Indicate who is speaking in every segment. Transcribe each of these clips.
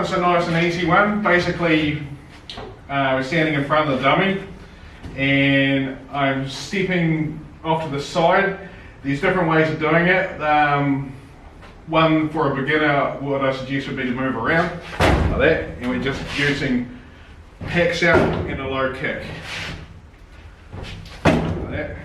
Speaker 1: one's a nice and easy one. Basically, we're standing in front of the dummy and I'm stepping off to the side. There's different ways of doing it. One for a beginner, what I suggest would be to move around like that, and we're just using pecs out and a low kick. Like that.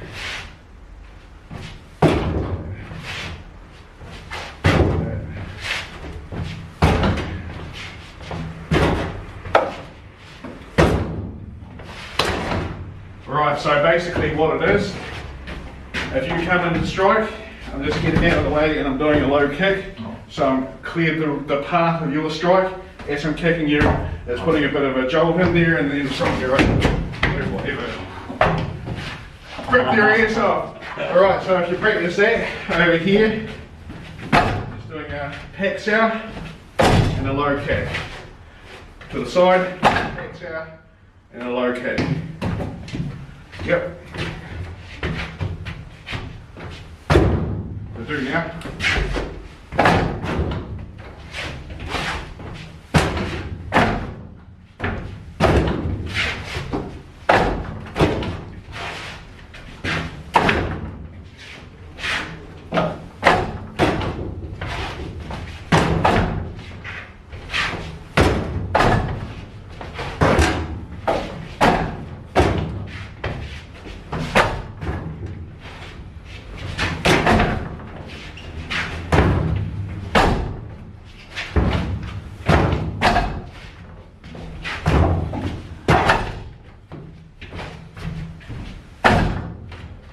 Speaker 1: Right, so basically what it is, if you come into strike, I'm just getting out of the way and I'm doing a low kick, so I'm cleared the path of your strike. As I'm kicking you, it's putting a bit of a jolt in there and then from your whatever. Rip their ass off. Alright, so if you practice that over here, just doing a pecs out and a low kick. To the side, pecs out and a low kick. Yep. We'll do now.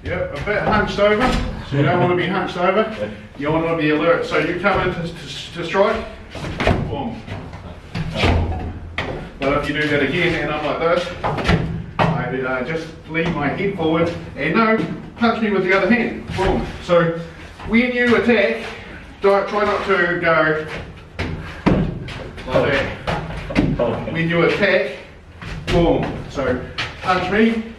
Speaker 1: Yep, a bit hunched over, so you don't want to be hunched over, you want to be alert. So you come in to strike, boom. But if you do that again and I'm like this, I just lean my head forward and no, punch me with the other hand, boom. So when you attack, try not to go like that. When you attack, boom. So punch me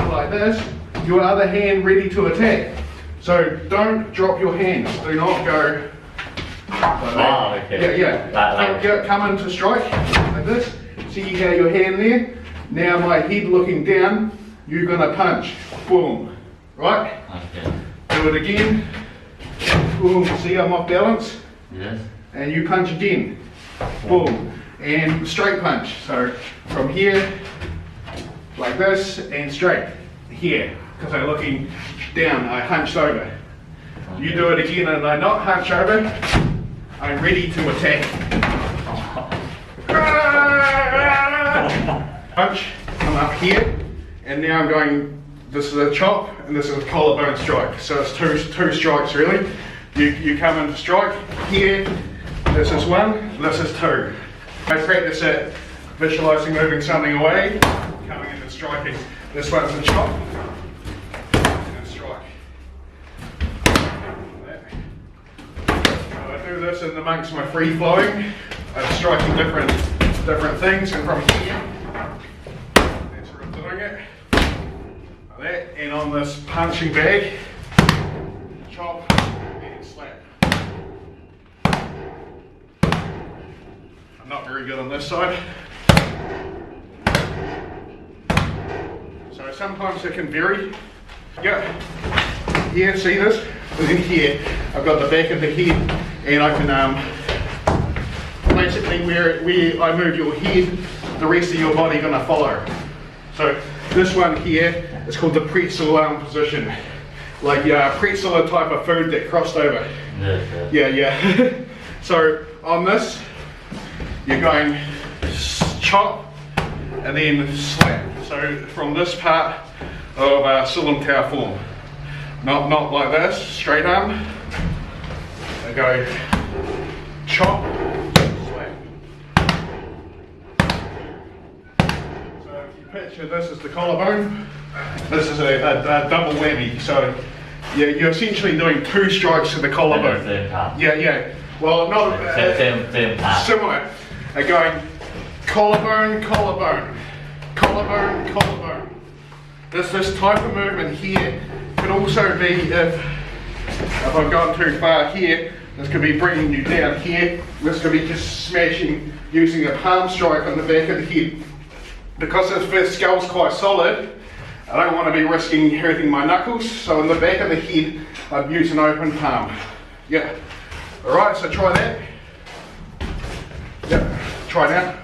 Speaker 1: like this. Your other hand ready to attack. So don't drop your hands. Do not go like that.
Speaker 2: Okay.
Speaker 1: Yeah. Come into strike like this. See how your hand there? Now my head looking down, you're gonna punch. Boom. Right?
Speaker 2: Okay.
Speaker 1: Do it again. Boom. See I'm off balance?
Speaker 2: Yes.
Speaker 1: And you punch again. Boom. And straight punch. So from here, like this, and straight. Here. Because I'm looking down, I hunched over.
Speaker 2: Okay.
Speaker 1: You do it again and I not hunch over, I'm ready to attack. Punch, come up here, and now I'm going, this is a chop, and this is a collarbone strike. So it's two strikes really. You come into strike, here, this is one, this is two. I practice it, visualising moving something away, coming into striking. This one's a chop. This and amongst my free flowing, I'm striking different things, and from here, that's where I'm doing it, like that, and on this punching bag, chop and slap. I'm not very good on this side, so sometimes it can vary. Yeah, here, see this? And then here, I've got the back of the head. And I can, basically where I move your head, the rest of your body gonna follow. So this one here is called the pretzel arm position. Like pretzel type of food that crossed over. Yeah. So on this, you're going chop and then slap. So from this part of Silam Tower form. Not like this, straight arm. I go chop, slap. So if you picture this as the collarbone, this is a double whammy. So you're essentially doing two strikes to the collarbone. Yeah. Well, not
Speaker 2: same path.
Speaker 1: Similar. Going collarbone, collarbone, collarbone, collarbone. This type of movement here can also be if I've gone too far here. This could be bringing you down here. This could be just smashing using a palm strike on the back of the head. Because this skull's quite solid, I don't want to be risking hurting my knuckles, so on the back of the head, I'd use an open palm. Yeah. Alright, so try that. Yeah, try now.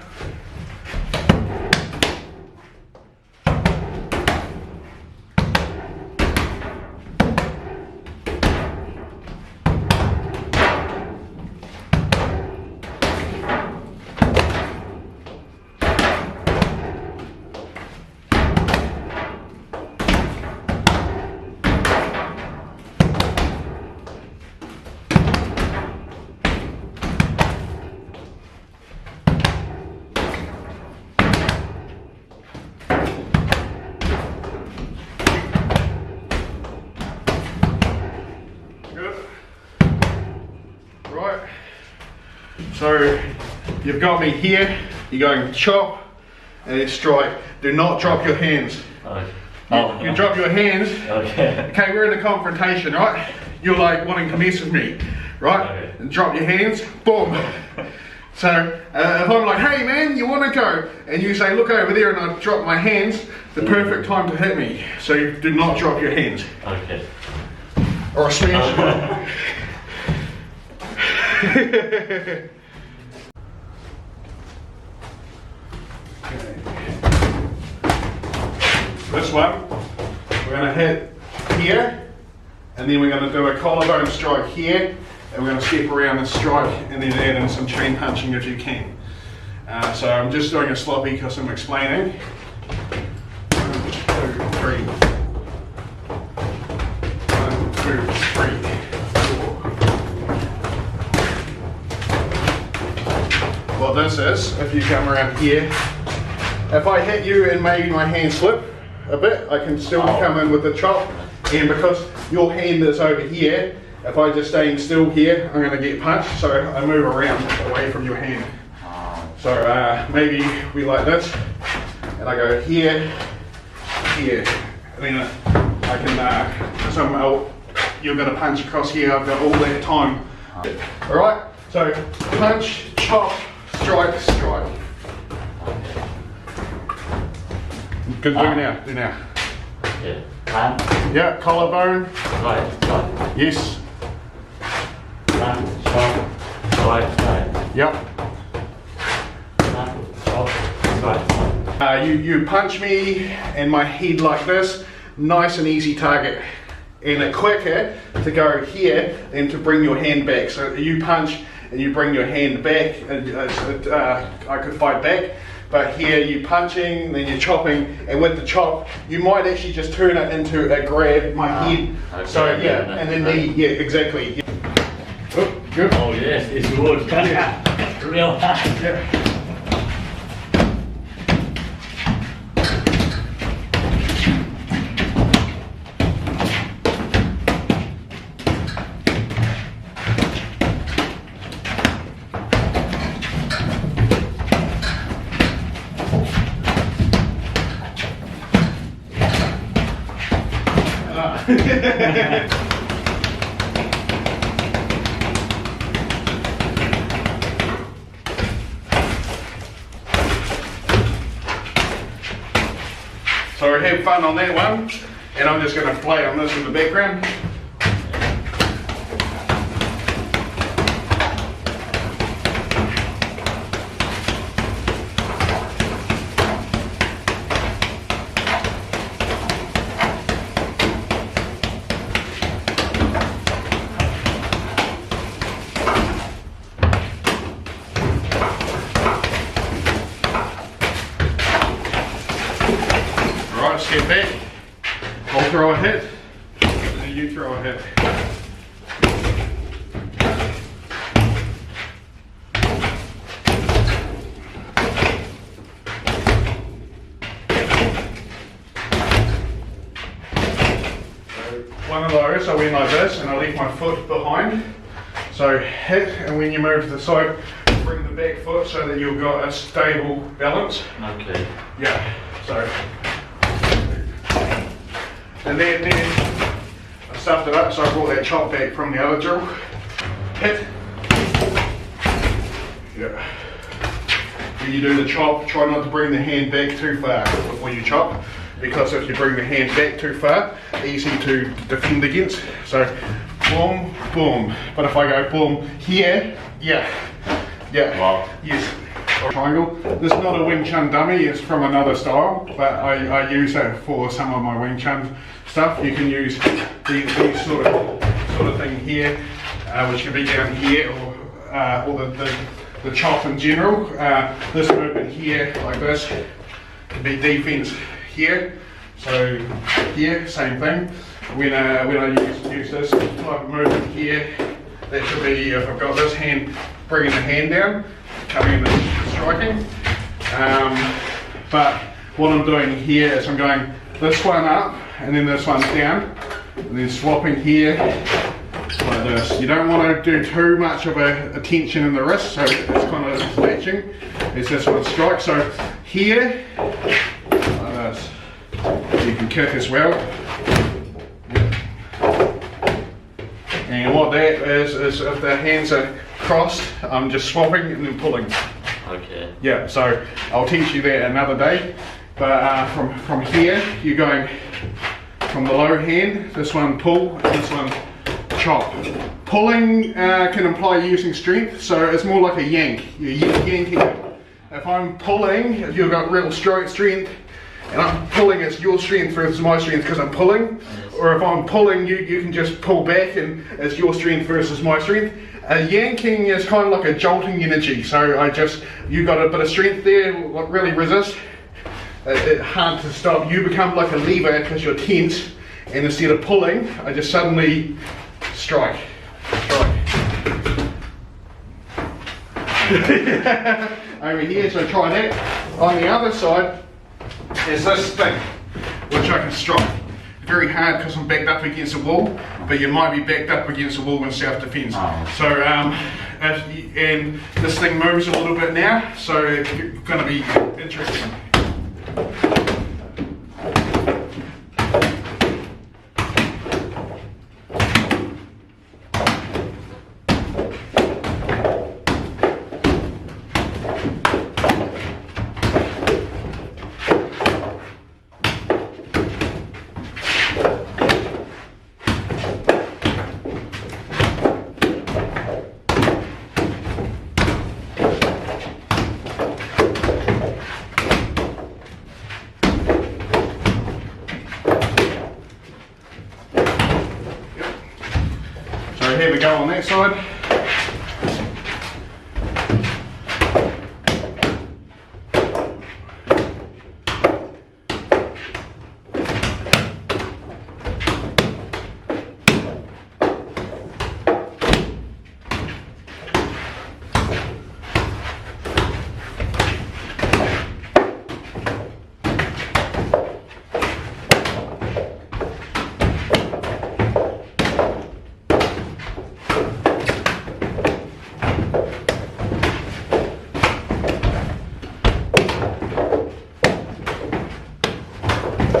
Speaker 1: Right, so you've got me here, you're going chop and then strike. Do not drop your hands.
Speaker 2: Okay.
Speaker 1: You drop your hands,
Speaker 2: Okay.
Speaker 1: okay, we're in a confrontation, right? You're like wanting to mess with me, right?
Speaker 2: Okay.
Speaker 1: And drop your hands, boom. So if I'm like, hey man, you want to go? And you say, look over there, and I drop my hands, the perfect time to hit me. So you do not drop your hands.
Speaker 2: Okay.
Speaker 1: Or a smash. Okay. This one, we're going to hit here, and then we're going to do a collarbone strike here, and we're going to step around and strike, and then add in some chain punching if you can. So I'm just doing a sloppy because I'm explaining. 1, 2, 3. 1, 2, 3. What this is, if you come around here, if I hit you and maybe my hand slip a bit, I can still come in with the chop, and because your hand is over here, if I just staying still here, I'm going to get punched, so I move around away from your hand. So maybe we like this, and I go here, here, and then I can, because you're going to punch across here, I've got all that time. Alright, so punch, chop, strike, strike. Good, do now, do now.
Speaker 2: Yeah. Hand.
Speaker 1: Yeah, collarbone.
Speaker 2: Right. Right.
Speaker 1: Yes.
Speaker 2: Hand. Chop. Right. Right.
Speaker 1: Yep.
Speaker 2: Hand. Chop. Right.
Speaker 1: You punch me and my head like this, nice and easy target. And it's quicker to go here than to bring your hand back. So you punch and you bring your hand back, I could fight back. But here you're punching, then you're chopping, and with the chop, you might actually just turn it into a grab my head.
Speaker 2: Okay,
Speaker 1: So yeah, and then knee, yeah, exactly. Oh, good.
Speaker 2: Oh yes, it's good. Real hard.
Speaker 1: Yeah. So have fun on that one, and I'm just going to play on this in the background. Alright, step back, I'll throw a hit, and then you throw a hit. So one of those, I went like this, and I leave my foot behind. So hit, and when you move to the side, bring the back foot so that you've got a stable balance.
Speaker 2: Okay.
Speaker 1: Yeah, so. And then I stuffed it up, so I brought that chop back from the other drill. Hit. Yeah. when you do the chop, try not to bring the hand back too far before you chop, because if you bring the hand back too far, easy to defend against. So boom, boom. But if I go boom here, yeah,
Speaker 2: Wow.
Speaker 1: yes. Triangle. This is not a Wing Chun dummy, it's from another style, but I use it for some of my Wing Chun stuff. You can use these sort of thing here, which can be down here, or the chop in general. This movement here, like this, can be defense here. So here, same thing. When I use this type of movement here, that should be, if I've got this hand, bringing the hand down, coming in and striking. But what I'm doing here is I'm going this one up and then this one down, and then swapping here like this. You don't want to do too much of a tension in the wrist, so it's kind of latching. It's this one strike. So here, like this. You can kick as well. And what that is if the hands are crossed, I'm just swapping and then pulling.
Speaker 2: Okay.
Speaker 1: Yeah, so I'll teach you that another day. But from here, you're going from the low hand, this one pull, and this one chop. Pulling can imply using strength, so it's more like a yank. You're yanking it. If I'm pulling, if you've got real strength, and I'm pulling, it's your strength versus my strength because I'm pulling.
Speaker 2: Yes.
Speaker 1: Or if I'm pulling, you can just pull back and it's your strength versus my strength. Yanking is kind of like a jolting energy, so you got a bit of strength there, really resist. It's hard to stop. You become like a lever because you're tense, and instead of pulling, I just suddenly strike. Over here, so try that. On the other side is this thing, which I can strike. Very hard because I'm backed up against a wall, but you might be backed up against a wall in self-defense.
Speaker 2: Oh.
Speaker 1: So, and this thing moves a little bit now, so it's going to be interesting. So here we go on that side.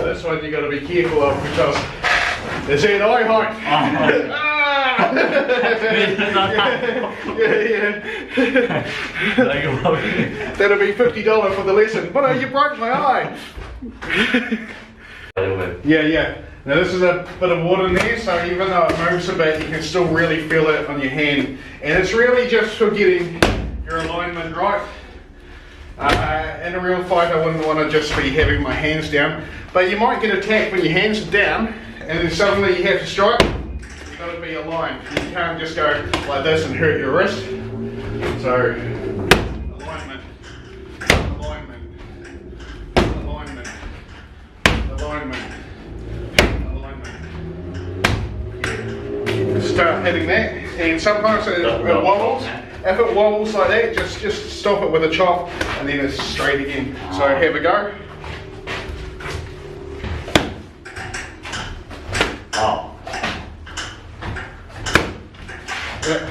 Speaker 1: This one you got to be careful of because it's an eye height. That'll be $50 for the lesson. But you broke my eye. Yeah. Now this is a bit of wood in there, so even though it moves a bit, you can still really feel it on your hand. And it's really just for getting your alignment right. In a real fight, I wouldn't want to just be having my hands down, but you might get attacked when your hands are down, and then suddenly you have to strike. You've got to be aligned. You can't just go like this and hurt your wrist. So, alignment, alignment, alignment, alignment, alignment. Start hitting that, and sometimes it wobbles. If it wobbles like that, just stop it with a chop, and then it's straight again. So here we go.
Speaker 2: Oh.
Speaker 1: Yep.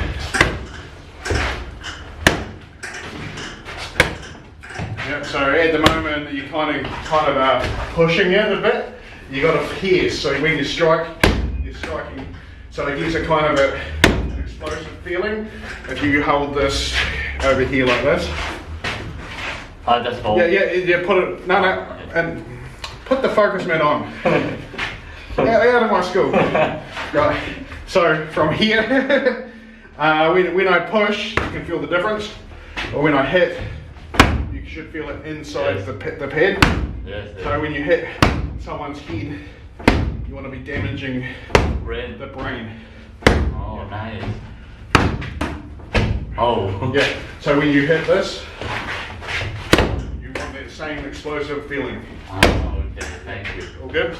Speaker 1: Yep. So at the moment you're kind of pushing it a bit. You got to pierce. So when you strike, you're striking. So it gives a kind of an explosive feeling. If you hold this over here like this.
Speaker 2: I just hold.
Speaker 1: Yeah, put it, no, and put the focus mat on. out of my school. Right, so from here, when I push, you can feel the difference, or when I hit, you should feel it inside the pad.
Speaker 2: Yes, yes.
Speaker 1: So when you hit someone's head, you want to be damaging the brain.
Speaker 2: Oh, nice. Oh.
Speaker 1: Yeah, so when you hit this, you want that same explosive feeling.
Speaker 2: Oh, okay, thank you.
Speaker 1: All good?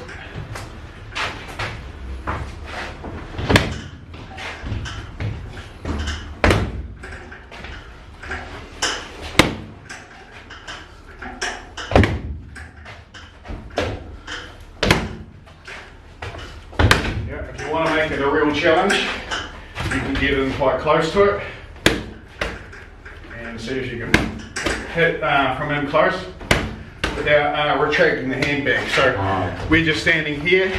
Speaker 1: Yeah, if you want to make it a real challenge, you can get in quite close to it and see if you can hit from in close without retracting the hand back. So we're just standing here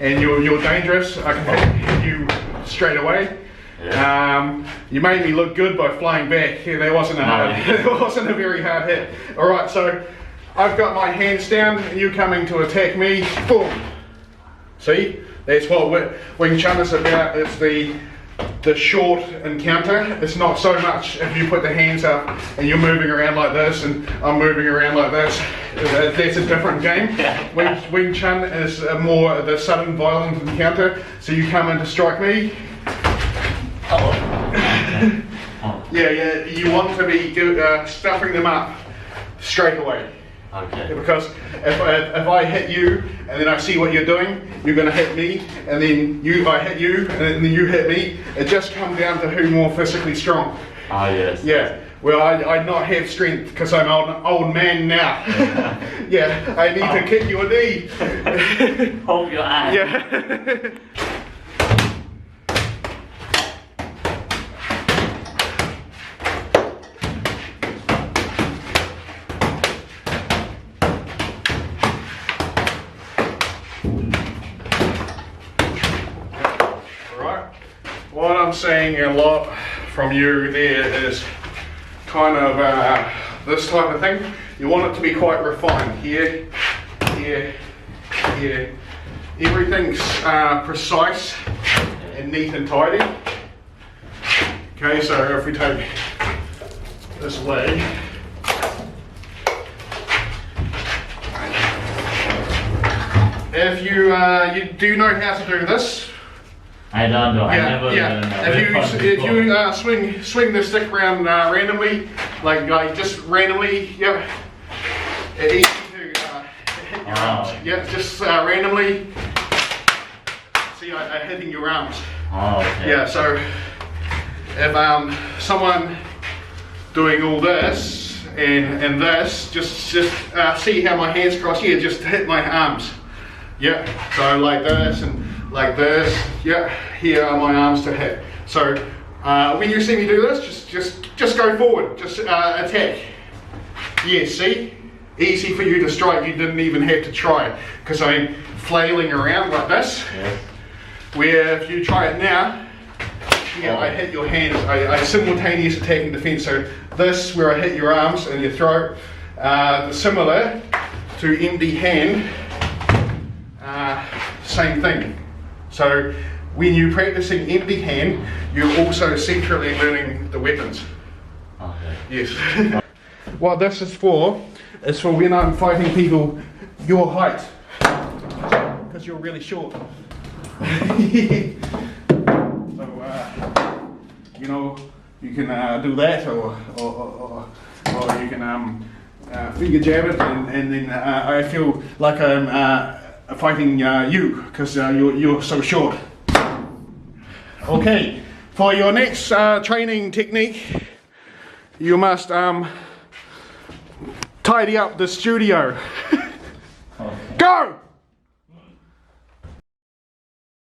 Speaker 1: and you're dangerous. I can hit you straight away.
Speaker 2: Yeah.
Speaker 1: You made me look good by flying back. Yeah, that wasn't that wasn't a very hard hit. All right, so I've got my hands down and you coming to attack me. Boom. See? That's what Wing Chun is about. It's the short encounter. It's not so much if you put the hands up and you're moving around like this and I'm moving around like this. That's a different game. Wing Chun is more the sudden violent encounter. So you come in to strike me. Yeah, you want to be stuffing them up straight away.
Speaker 2: Okay.
Speaker 1: Because if I hit you and then I see what you're doing, you're going to hit me, and then I hit you and then you hit me. It just comes down to who's more physically strong.
Speaker 2: Ah, yes.
Speaker 1: Yeah. Well, I not have strength because I'm an old man now. Yeah. I need to kick your knee.
Speaker 2: Hold your eye.
Speaker 1: Yeah. What I'm seeing a lot from you there is kind of this type of thing. You want it to be quite refined. Here, here, here. Everything's precise and neat and tidy. Okay, so if we take this leg, if you do know how to do this.
Speaker 2: I don't know. I never.
Speaker 1: If you swing the stick around randomly, like just randomly, yeah, it's easy to hit your arms. Yeah, just randomly. See, hitting your arms.
Speaker 2: Oh, okay.
Speaker 1: Yeah. So if someone doing all this and this, just see how my hands cross here. Just hit my arms. Yeah. So like this and. Like this, yeah. Here are my arms to hit. So when you see me do this, just go forward, just attack. Yeah, see, easy for you to strike. You didn't even have to try it because I'm flailing around like this.
Speaker 2: Yes.
Speaker 1: Where if you try it now, yeah, I hit your hands. I simultaneous attack and defense. So this where I hit your arms and your throat, similar to empty hand. Same thing. So when you're practicing empty hand, you're also centrally learning the weapons.
Speaker 2: Okay.
Speaker 1: Yes. What this is for when I'm fighting people your height, because you're really short. So you can do that, or you can finger jab it, and then I feel like I'm fighting you because you're so short. Okay, for your next training technique, you must tidy up the studio.
Speaker 2: Okay.
Speaker 1: Go!